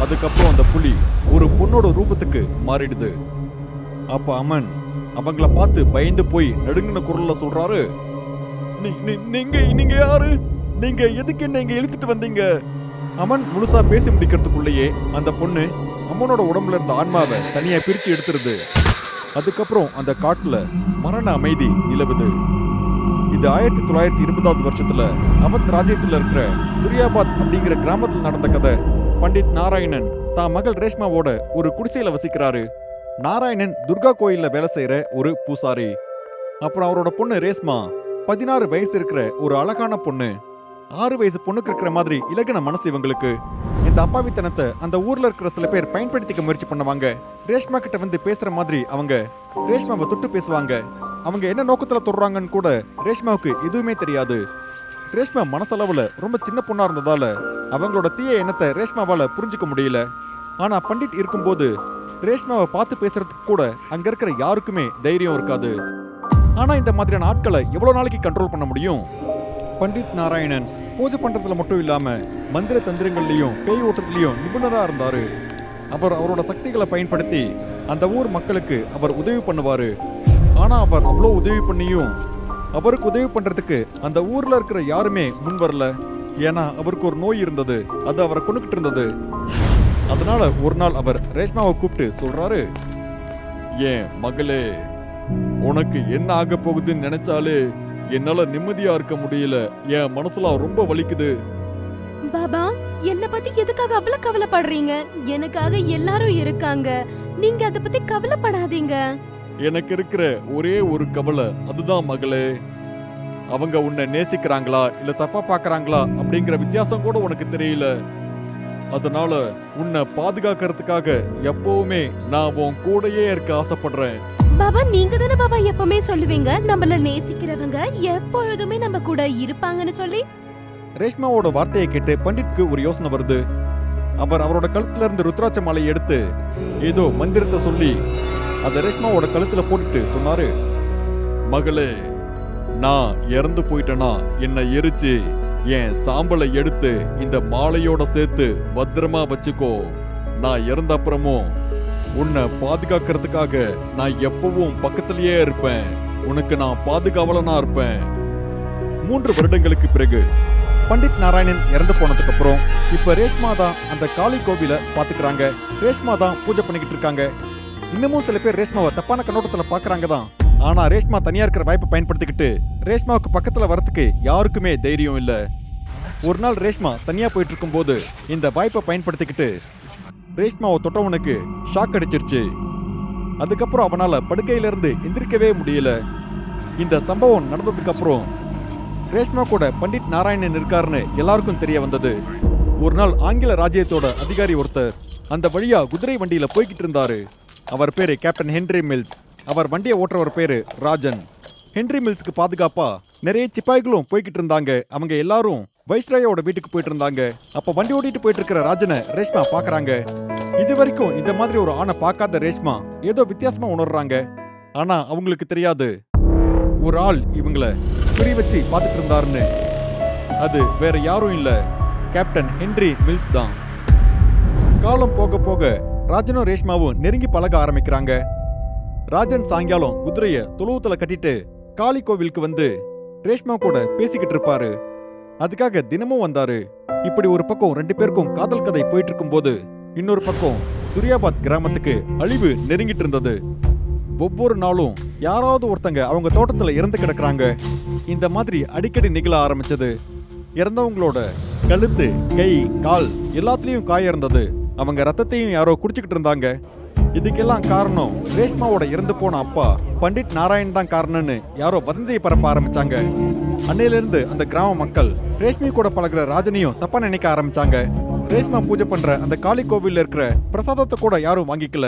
அதுக்கப்புறம் அந்த புலி ஒரு பொண்ணோட ரூபத்துக்கு மாறிடுது. அப்ப அமன் அவங்கள பார்த்து பயந்து போய் நடுங்கின குரல்ல சொல்றாரு, நீங்க நீங்க யாரு? நீங்க எதுக்கு என்ன இங்க இழுத்துட்டு வந்தீங்க? அமன் முழுசா பேசி முடிக்கிறதுக்குள்ளேயே அந்த பொண்ணு அம்மனோட உடம்புல இருந்த ஆன்மாவை தனியா பிரிச்சு எடுத்துருது. அதுக்கப்புறம் அந்த காட்டுல மரண அமைதி நிலவுது. இது 1920 வருஷத்துல அவத் ராஜ்யத்துல இருக்கிற துரியாபாத் அப்படிங்கிற கிராமத்துல நடந்த கதை. பண்டிட் நாராயணன் தான் மகள் ரேஷ்மாவோட ஒரு குடிசையில வசிக்கிறாரு. நாராயணன் துர்கா கோயில்ல வேலை செய்யற ஒரு பூசாரி. அப்புறம் அவரோட பொண்ணு ரேஷ்மா 16 வயசு இருக்கிற ஒரு அழகான பொண்ணு. 6 வயசு பொண்ணுக்கு இருக்கிற மாதிரி இலகுன மனசு இவங்களுக்கு. இந்த அப்பாவித்தனத்தை அந்த ஊர்ல இருக்கிற சில பேர் பயன்படுத்திக்க முயற்சி பண்ணுவாங்க. ரேஷ்மா கிட்ட வந்து பேசுற மாதிரி அவங்க ரேஷ்மாவை தொட்டு பேசுவாங்க. அவங்க என்ன நோக்கத்துல தொடுறாங்கன்னு கூட ரேஷ்மாவுக்கு எதுவுமே தெரியாது. ரேஷ்மா மனசளவுல ரொம்ப சின்ன பொண்ணா இருந்ததால அவங்களோட தீய எண்ணத்தை ரேஷ்மாவால புரிஞ்சுக்க முடியல. ஆனா பண்டிட் இருக்கும்போது ரேஷ்மாவை பார்த்து பேசுறதுக்கு கூட அங்க இருக்கிற யாருக்குமே தைரியம் இருக்காது. ஆனா இந்த மாதிரியான ஆட்களை எவ்வளவு நாளைக்கு கண்ட்ரோல் பண்ண முடியும்? பண்டிட் நாராயணன் பூஜை பண்றதுல மட்டும் இல்லாம மந்திர தந்திரங்கள்லயும் பேய் ஓட்டத்திலையும் நிபுணரா இருந்தாரு. அவர் அவரோட சக்திகளை பயன்படுத்தி அந்த ஊர் மக்களுக்கு அவர் உதவி பண்ணுவாரு. ஆனா அவர் அவ்வளோ உதவி பண்ணியும் அவருக்கு உதவி பண்றதுக்கு அந்த ஊர்ல இருக்கிற யாருமே முன் வரல. ஏன்னா அவருக்கு ஒரு நோய் இருந்தது, அது அவரை கொண்டுகிட்டு இருந்தது. அதனால ஒரு நாள் அவர் ரேஷ்மாவை கூப்பிட்டு சொல்றாரு, ஏன் மகளே, உனக்கு என்ன ஆக போகுதுன்னு நினைச்சாலே என்னால நிம்மதியா இருக்க முடியல. என் மனசுலாம் ரொம்ப வலிக்குது. பாபா, என்ன பத்தி எதுக்காக அவ்வளவு கவலைப்படுறீங்க? எனக்காக எல்லாரும் இருக்காங்க. நீங்க அத பத்தி கவலைப்படாதீங்க. எனக்கு இருக்கிற ஒரே ஒரு கவலை அதுதான் மகளே. அவங்க உன்னை நேசிக்கிறாங்களா இல்ல தப்பா பாக்குறாங்களா அப்படிங்கிற வித்தியாசம் கூட உனக்கு தெரியல. அதனால உன்னை பாதுகாக்கிறதுக்காக எப்பவுமே நான் உன் கூடயே இருக்க ஆசைப்படுறேன். பாபா, நீங்க தானே பாபா எப்பவுமே சொல்லுவீங்க நம்மள நேசிக்கிறவங்க எப்பொழுதுமே நம்ம கூட இருப்பாங்கன்னு சொல்லி. ரேஷ்மாவோட வார்த்தையை கேட்டு பண்டிட்க்கு ஒரு யோசனை வருது. அவர் அவரோட கழுத்துல இருந்து ருத்ராட்ச மாலையை எடுத்து ஏதோ மந்திரத்தை சொல்லி அதை ரேஷ்மாவோட கழுத்துல போட்டுட்டு சொன்னாரு, மகளே, நான் இறந்து போயிட்டேனா என்னை எரிச்சு என் சாம்பலை எடுத்து இந்த மாலையோட சேர்த்து பத்திரமா வச்சுக்கோ. நான் இறந்த அப்புறமும் உன்னை பாதுகாக்கிறதுக்காக நான் எப்பவும் பக்கத்திலேயே இருப்பேன். உனக்கு நான் பாதுகாவலனா இருப்பேன். 3 வருடங்களுக்கு பிறகு பண்டிட் நாராயணன் இறந்து போனதுக்கு அப்புறம் இப்ப ரேஷ்மா தான் அந்த காளி கோவில பாத்துக்கிறாங்க. ரேஷ்மா தான் பூஜை பண்ணிக்கிட்டு இருக்காங்க. இன்னமும் சில பேர் ரேஷ்மாவை தப்பான கண்ணோட்டத்துல பாக்குறாங்க தான். ஆனா ரேஷ்மா தனியா இருக்கிற வாய்ப்பை பயன்படுத்திக்கிட்டு ரேஷ்மாவுக்கு பக்கத்துல வரதுக்கு யாருக்குமே தைரியம் இல்ல. ஒரு நாள் ரேஷ்மா தனியா போயிட்டு இருக்கும் போது இந்த வாய்ப்பை பயன்படுத்திக்கிட்டு ரேஷ்மாவை தொட்டவனுக்கு ஷாக் அடிச்சிருச்சு. அதுக்கப்புறம் அவனால படுக்கையில இருந்து எந்திரிக்கவே முடியல. இந்த சம்பவம் நடந்ததுக்கு அப்புறம் ரேஷ்மா கூட பண்டிட் நாராயணன் இருக்காருன்னு எல்லாருக்கும் தெரிய வந்தது. ஒரு நாள் ஆங்கில ராஜ்யத்தோட அதிகாரி ஒருத்தர் அந்த வழியா குதிரை வண்டியில போய்கிட்டு இருந்தாரு. அவர் பேரு கேப்டன் ஹென்றி மில்ஸ். அவர் வண்டியை ஓட்டுறவர் பேரு ராஜன். ஹென்றி மில்ஸ்க்கு பாதுகாப்பா நிறைய சிப்பாய்களும் போய்கிட்டு இருந்தாங்க. அவங்க எல்லாரும் வைஸ்ராயோட வீட்டுக்கு போயிட்டு இருந்தாங்க. அப்ப வண்டி ஓட்டிட்டு போயிட்டு இருக்கிற ராஜனை ரேஷ்மா பாக்குறாங்க. இது வரைக்கும் இந்த மாதிரி ஒரு ஆணை பார்க்காத ரேஷ்மா ஏதோ வித்தியாசமா உணர்றாங்க. ஆனா அவங்களுக்கு தெரியாது ஒரு ஆள் இவங்கள குறி வச்சு பார்த்துட்டு இருந்தாருன்னு. அது வேற யாரும் இல்ல, கேப்டன் ஹென்றி மில்ஸ் தான். காலம் போக போக ராஜனும் ரேஷ்மாவும் நெருங்கி பழக ஆரம்பிக்கிறாங்க. ராஜன் சாயங்காலம் குதிரைய தொழுவத்துல கட்டிட்டு காளி கோவிலுக்கு வந்து ரேஷ்மா கூட பேசிக்கிட்டு இருப்பாரு. அதுக்காக தினமும் வந்தாரு. இப்படி ஒரு பக்கம் 2 பேருக்கும் காதல் கதை போயிட்டு இருக்கும் போது இன்னொரு பக்கம் துரியாபாத் கிராமத்துக்கு அழிவு நெருங்கிட்டு இருந்தது. ஒவ்வொரு நாளும் யாராவது ஒருத்தங்க அவங்க தோட்டத்துல இறந்து கிடக்குறாங்க. இந்த மாதிரி அடிக்கடி நிகழ ஆரம்பிச்சது. இறந்தவங்களோட கழுத்து, கை, கால் எல்லாத்துலயும் காயம் இருந்தது. அவங்க ரத்தத்தையும் யாரோ குடிச்சுக்கிட்டு இருந்தாங்க. இதுக்கெல்லாம் காரணம் ரேஷ்மாவோட இறந்து போன அப்பா பண்டிட் நாராயண் தான் காரணம்னு யாரோ வதந்தியை பரப்ப ஆரம்பிச்சாங்க. அன்னையில இருந்து அந்த கிராம மக்கள் ரேஷ்மி கூட பழகுற ராஜனையும் தப்பா நினைக்க ஆரம்பிச்சாங்க. ரேஷ்மா பூஜை பண்ற அந்த காளி கோவில்ல இருக்கிற பிரசாதத்தை கூட யாரும் வாங்கிக்கல.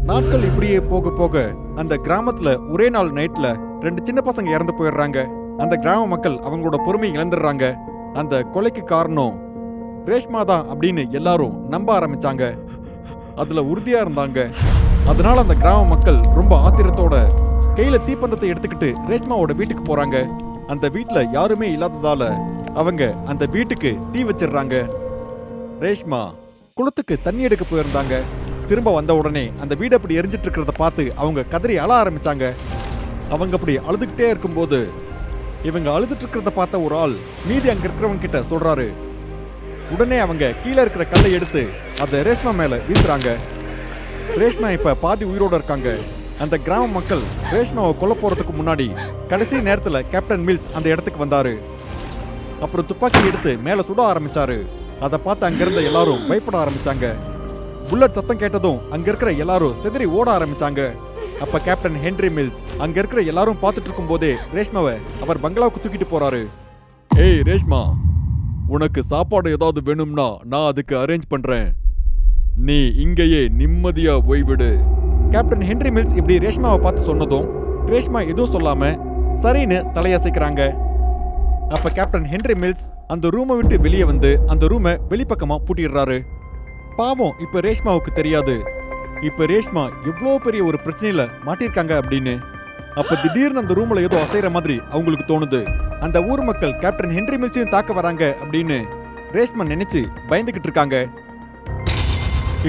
நாட்கள் இப்படியே போக போக அந்த கிராமத்துல ஒரே நாள் நைட்ல 2 சின்ன பசங்க இறந்து போயிடுறாங்க. அந்த கிராம மக்கள் அவங்களோட பொறுமை இழந்துடுறாங்க. அந்த கொலைக்கு காரணம் ரேஷ்மா தான் அப்படின்னு எல்லாரும் நம்ப ஆரம்பிச்சாங்க. அதுல உறுதியா இருந்தாங்க. அதனால அந்த கிராம மக்கள் ரொம்ப ஆத்திரத்தோட கையில தீப்பந்தத்தை எடுத்துக்கிட்டு ரேஷ்மாவோட வீட்டுக்கு போறாங்க. அந்த வீட்டுல யாருமே இல்லாததால அவங்க அந்த வீட்டுக்கு தீ வச்சிடுறாங்க. ரேஷ்மா குளத்துக்கு தண்ணி எடுக்க போயிருந்தாங்க. திரும்ப வந்த உடனே அந்த வீடு அப்படி எரிஞ்சிட்டு இருக்கிறத பார்த்து அவங்க கதறி அழ ஆரம்பிச்சாங்க. அவங்க அப்படி அழுதுகிட்டே இருக்கும்போது இவங்க அழுதுட்டு இருக்கிறத பார்த்த ஒரு ஆள் மீதி அங்க இருக்கிறவங்க கிட்ட சொல்றாரு. உடனே அவங்க கீழே இருக்கிற கல்லை எடுத்து அதை ரேஷ்மா மேல வீசுறாங்க. ரேஷ்மா இப்ப பாதி உயிரோட இருக்காங்க. அந்த கிராம மக்கள் ரேஷ்மாவை கொல்ல போறதுக்கு முன்னாடி கடைசி நேரத்துல கேப்டன் மில்ஸ் அந்த இடத்துக்கு வந்தாரு. அப்புறம் துப்பாக்கி எடுத்து மேல சுட ஆரம்பிச்சாரு. அதை பார்த்து அங்கிருந்த எல்லாரும் பயப்பட ஆரம்பிச்சாங்க. புல்லட் சத்தம் கேட்டதும் அங்க இருக்கிற எல்லாரும் சிதறி ஓட ஆரம்பிச்சாங்க. அப்ப கேப்டன் ஹென்றி மில்ஸ் அங்க இருக்கிற எல்லாரும் பார்த்துட்டு இருக்கும் போதே ரேஷ்மாவை அவர் பங்களாவுக்கு தூக்கிட்டு போறாரு. ஏய் ரேஷ்மா, உனக்கு சாப்பாடு ஏதாவது வேணும்னா நான் அதுக்கு அரேஞ்ச் பண்றேன். நீ இங்கேயே நிம்மதியா ஓய்விடு. கேப்டன் ஹென்றி மில்ஸ் இப்படி ரேஷ்மாவை பார்த்து சொன்னதும் ரேஷ்மா எதுவும் சொல்லாம சரின்னு தலையசைக்கிறாங்க. அப்ப கேப்டன் ஹென்றி மில்ஸ் அந்த ரூமை விட்டு வெளியே வந்து அந்த ரூமை வெளிப்பக்கமா பூட்டிடுறாரு. பாவம் இப்ப ரேஷ்மாவுக்கு தெரியாது இப்ப ரேஷ்மா எவ்வளோ பெரிய ஒரு பிரச்சனையில மாட்டிருக்காங்க அப்படின்னு. அப்ப திடீர்னு அந்த ரூம்ல ஏதோ அசைற மாதிரி அவங்களுக்கு தோணுது. அந்த ஊர் மக்கள் கேப்டன் ஹென்றி மில்ஸையும் தாக்க வராங்க அப்படின்னு ரேஷ்மா நினைச்சு பயந்துகிட்டு இருக்காங்க.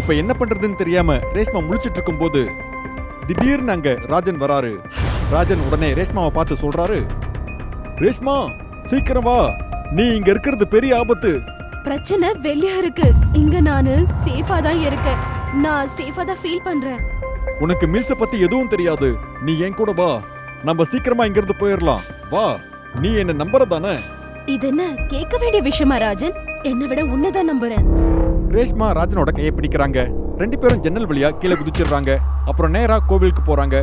இப்ப என்ன பண்றதுன்னு தெரியாம ரேஷ்மா முழிச்சிட்டு இருக்கும் போது திடீர்னு அங்க ராஜன் வராரு. ராஜன் உடனே ரேஷ்மாவை பார்த்து சொல்றாரு, ரேஷ்மா சீக்கிரம் வா, நீ இங்க இருக்கிறது பெரிய ஆபத்து. பிரச்சனை வெளியா இருக்கு, இங்க நானு சேஃபா தான் இருக்கேன். நான் சேஃபா தான் ஃபீல் பண்றேன். உனக்கு மில்ஸ பத்தி எதுவும் தெரியாது. நீ என் கூட வா, நம்ம சீக்கிரமா இங்க இருந்து போயிடலாம். வா, நீ என்ன நம்புறதானே? இது என்ன கேட்க வேண்டிய விஷயமா ராஜன்? என்னை விட உன்னதான் நம்புறேன். ரேஷ்மா ராஜனோட கையை பிடிக்கிறாங்க. ரெண்டு பேரும் ஜன்னல் வழியா கீழே குதிச்சிடுறாங்க. அப்புறம் நேரா கோவிலுக்கு போறாங்க.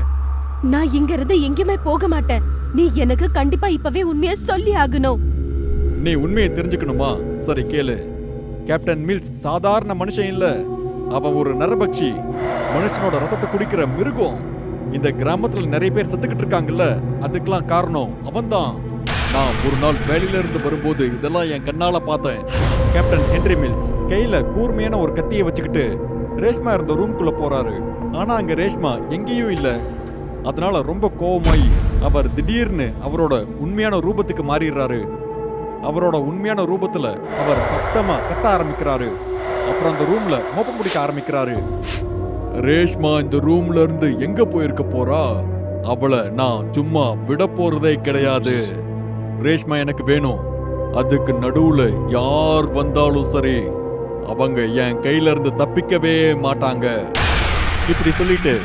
நான் இங்க இருந்து எங்கேயுமே போக மாட்டேன். நீ எனக்கு கண்டிப்பா இப்பவே உண்மையை சொல்லி ஆகணும். நீ உண்மையை தெரிஞ்சுக்கணுமா? சரி கேளு. கேப்டன் மில்ஸ் சாதாரண மனுஷன் இல்ல, அவன் ஒரு நரபக்ஷி, மனுஷனோட ரத்தத்தை குடிக்கிற மிருகம். இந்த கிராமத்துல நிறைய பேர் செத்துக்கிட்டு இருக்காங்கல்ல, அதுக்கெல்லாம் காரணம் அவன்தான். நான் ஒரு நாள் வேலையில இருந்து வரும்போது இதெல்லாம் என் கண்ணால பார்த்தேன். கேப்டன் ஹென்றி மில்ஸ் கையில கூர்மையான ஒரு கத்தியை வச்சுக்கிட்டு ரேஷ்மா இருந்த ரூம்குள்ள போறாரு. ஆனா அங்க ரேஷ்மா எங்கேயும் இல்ல. அதனால ரொம்ப கோவமாயி அவர் திடீர்னு அவரோட உண்மையான ரூபத்துக்கு மாறிடுறாரு. அவரோட உண்மையான ரூபத்துல அவர் சத்தமா கத்த ஆரம்பிக்கிறாரு. அப்புறம் அந்த ரூம்ல மோப்பம் பிடிக்க ஆரம்பிக்கிறாரு. ரேஷ்மா இந்த ரூம்ல இருந்து எங்க போயிருக்க போறா? அவளை நான் சும்மா விட போறதே கிடையாது. ரேஷ்மா எனக்கு வேணும். அதுக்கு நடுவுல யார் வந்தாலும் சரி, அவங்க என் கையில இருந்து தப்பிக்கவே மாட்டாங்க. இப்படி சொல்லிட்டு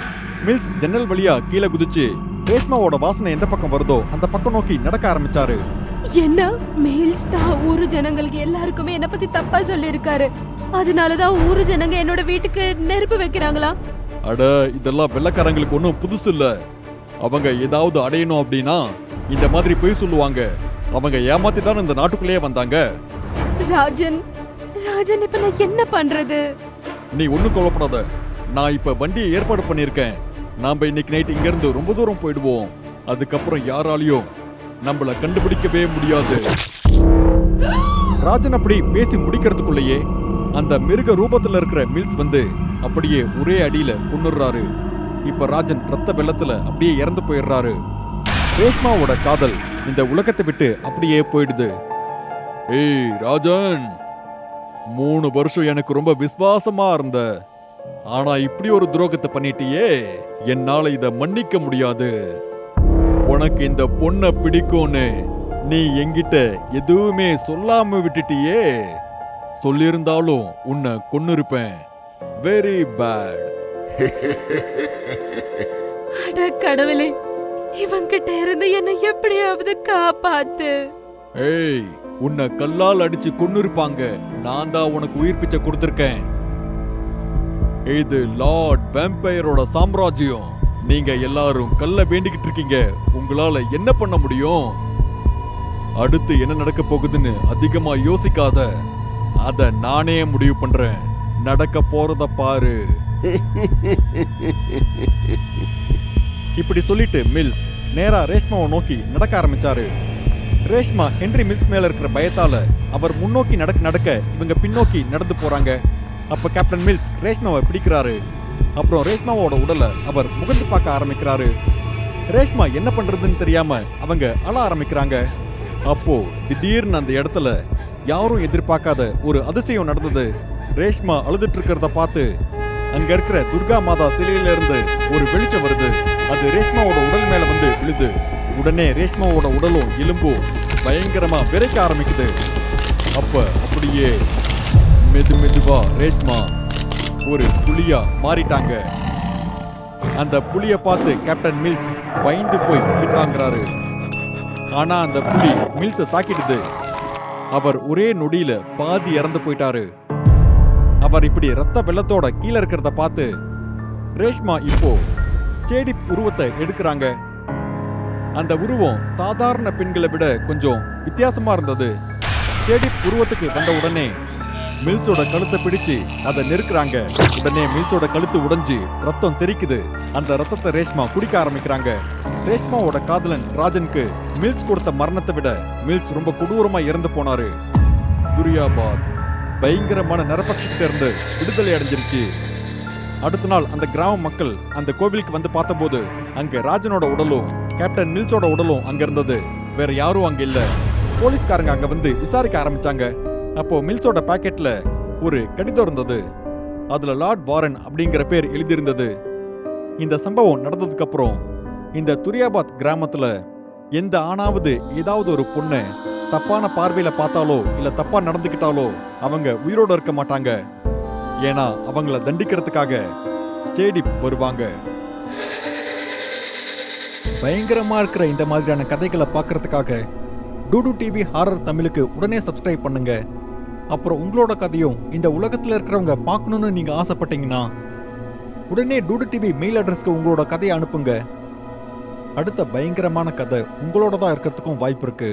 மில்ஸ் ஜன்னல் வழியா கீழே குதிச்சு ரேஷ்மாவோட வாசனை எந்த பக்கம் வருதோ அந்த பக்கம் நோக்கி நடக்க ஆரம்பிச்சாரு. என்ன மில்ஸ் தான் ஊரு ஜனங்களுக்கு எல்லாருக்குமே என்ன பத்தி தப்பா சொல்லியிருக்காரு. அதனாலதான் ஊரு ஜனங்க என்னோட வீட்டுக்கு நெருப்பு வைக்கிறாங்களா? அட, இதெல்லாம் வெள்ளக்காரங்களுக்கு ஒன்றும் புதுசு இல்ல. அவங்க ஏதாவது அடையணும் அப்படின்னா இந்த மாதிரி போய் சொல்லுவாங்க. அவங்க ஏமாத்தி தான் இந்த நாட்டுக்குள்ளேயே வந்தாங்க. ராஜன், ராஜன் இப்ப நான் என்ன பண்றது? நீ ஒன்னும் கவலைப்படாத. நான் இப்ப வண்டியை ஏற்பாடு பண்ணிருக்கேன். நாம இன்னைக்கு நைட் இங்க இருந்து ரொம்ப தூரம் போயிடுவோம். அதுக்கப்புறம் யாராலையும் நம்மள கண்டுபிடிக்கவே முடியாது. ராஜன் அப்படி பேசி முடிக்கிறதுக்குள்ளேயே அந்த மிருக ரூபத்துல இருக்கிற மில்ஸ் வந்து அப்படியே ஒரே அடியில கொன்னுறாரு. இப்ப ராஜன் ரத்த வெள்ளத்துல அப்படியே இறந்து போயிடுறாரு. ரேஷ்மாவோட காதல் இந்த உலகத்தை விட்டு அப்படியே போயிடுது. ஏய் ராஜன், 3 வருஷம் எனக்கு ரொம்ப விசுவாசமா இருந்த, ஆனா இப்படி ஒரு துரோகத்தை பண்ணிட்டியே, என்னால இத மன்னிக்க முடியாது. உனக்கு இந்த பொண்ணை பிடிக்கும்னு நீ என்கிட்ட எதுவுமே சொல்லாம விட்டுட்டியே. சொல்லியிருந்தாலும் உன்னை கொன்னிருப்பேன். Very bad. அட கடவுளே, இவங்கிட்ட இருந்து என்னை எப்படியாவது காப்பாத்து. ஏய், உன்னை கல்லால் அடிச்சு கொன்னிருப்பாங்க. நான் தான் உனக்கு உயிர் பிச்சை கொடுத்திருக்கேன். இது லார்ட் வேம்பயரோட சாம்ராஜ்யம். நீங்க எல்லாரும் கல்ல வேண்டிக்கிட்டு இருக்கீங்க. உங்களால என்ன பண்ண முடியும்? அடுத்து என்ன நடக்க போகுதுன்னு அதிகமா யோசிக்காத. அத நானே முடிவு பண்றேன். நடக்க போறத பாரு. இப்படி சொல்லிட்டு மில்ஸ் நேரா ரேஷ்மாவை நோக்கி நடக்க ஆரம்பிச்சாரு. ரேஷ்மா ஹென்றி மில்ஸ் மேல இருக்கிற பயத்தால அவர் முன்னோக்கி நடக்க இவங்க பின்னோக்கி நடந்து போறாங்க. அப்ப கேப்டன் மில்ஸ் ரேஷ்மாவை பிடிக்கிறாரு. அப்புறம் ரேஷ்மாவோட உடலை அவர் முகந்து பார்க்க ஆரம்பிக்கிறாரு. ரேஷ்மா என்ன பண்றதுன்னு தெரியாம அவங்க அழ ஆரம்பிக்கிறாங்க. அப்போ திடீர்னு அந்த இடத்துல யாரும் எதிர்பார்க்காத ஒரு அதிசயம் நடந்தது. ரேஷ்மா அழுதுட்டு இருக்கிறத பார்த்து அங்க இருக்கிற துர்கா மாதா சிலையில இருந்து ஒரு வெளிச்சம் வருது. அது ரேஷ்மாவோட உடல் மேல வந்து விழுது. உடனே ரேஷ்மாவோட உடலும் எலும்பும் பயங்கரமா விரைக்க ஆரம்பிக்குது. அப்ப அப்படியே மெதுவா ரேஷ்மா ஒரு புலியா மாறிட்டாங்க. அந்த புலிய பார்த்து கேப்டன் மில்ஸ் பயந்து போய் பின்வாங்குறாரு. ஆனா அந்த புலி மில்ஸை தாக்கிடுது. அவர் ஒரே நொடியில பாதி இறந்து போயிட்டாரு. அவர் இப்படி ரத்த வெள்ளத்தோட கீழே இருக்கிறத பார்த்து ரேஷ்மா இப்போ சேடிப் உருவத்தை எடுக்கிறாங்க. அந்த உருவம் சாதாரண பெண்களை விட கொஞ்சம் வித்தியாசமா இருந்தது. சேடிப் உருவத்துக்கு வந்த உடனே மில்ஸோட கழுத்தை பிடிச்சு அதை நெருக்குறாங்க. உடனே மில்ஸோட கழுத்து உடைஞ்சு ரத்தம் தெறிக்குது. அந்த ரத்தத்தை ரேஷ்மா குடிக்க ஆரம்பிக்கிறாங்க. ரேஷ்மாவோட காதலன் ராஜனுக்கு மில்ஸ் கொடுத்த மரணத்தை விட மில்ஸ் ரொம்ப கொடூரமா இறந்து போனாரு. துரியாபாத் பயங்கரமான நரபட்சத்திட்ட இருந்து விடுதலை அடைஞ்சிருச்சு. அடுத்த நாள் அந்த கிராம மக்கள் அந்த கோவிலுக்கு வந்து பார்த்தபோது அங்க ராஜனோட உடலும் கேப்டன் மில்ஸோட உடலும் அங்க இருந்தது. வேற யாரும் அங்க இல்ல. போலீஸ்காரங்க அங்க வந்து விசாரிக்க ஆரம்பிச்சாங்க. அப்போ மில்ஸோட பாக்கெட்ல ஒரு கடிதம் இருந்தது. அதுல லார்ட் வாரன் அப்படிங்கிற பேர் எழுதியிருந்தது. இந்த சம்பவம் நடந்ததுக்கு அப்புறம் இந்த துரியாபாத் கிராமத்துல எந்த ஆணாவது ஏதாவது ஒரு பொண்ணை தப்பான பார்வையில பார்த்தாலோ இல்ல தப்பா நடந்துக்கிட்டாலோ அவங்க உயிரோட இருக்க மாட்டாங்க. ஏன்னா அவங்கள தண்டிக்கிறதுக்காக சேடிப் வருவாங்க. பயங்கரமா இருக்கிற இந்த மாதிரியான கதைகளை பார்க்கறதுக்காக டூடு டிவி ஹாரர் தமிழுக்கு உடனே சப்ஸ்கிரைப் பண்ணுங்க. அப்புறம் உங்களோட கதையும் இந்த உலகத்துல இருக்கிறவங்க பார்க்கணும்னு நீங்க ஆசைப்பட்டீங்கன்னா உடனே டூடு டிவி மெயில் அட்ரஸ்க்கு உங்களோட கதையை அனுப்புங்க. அடுத்த பயங்கரமான கதை உங்களோட தான் இருக்கிறதுக்கும் வாய்ப்பு இருக்கு.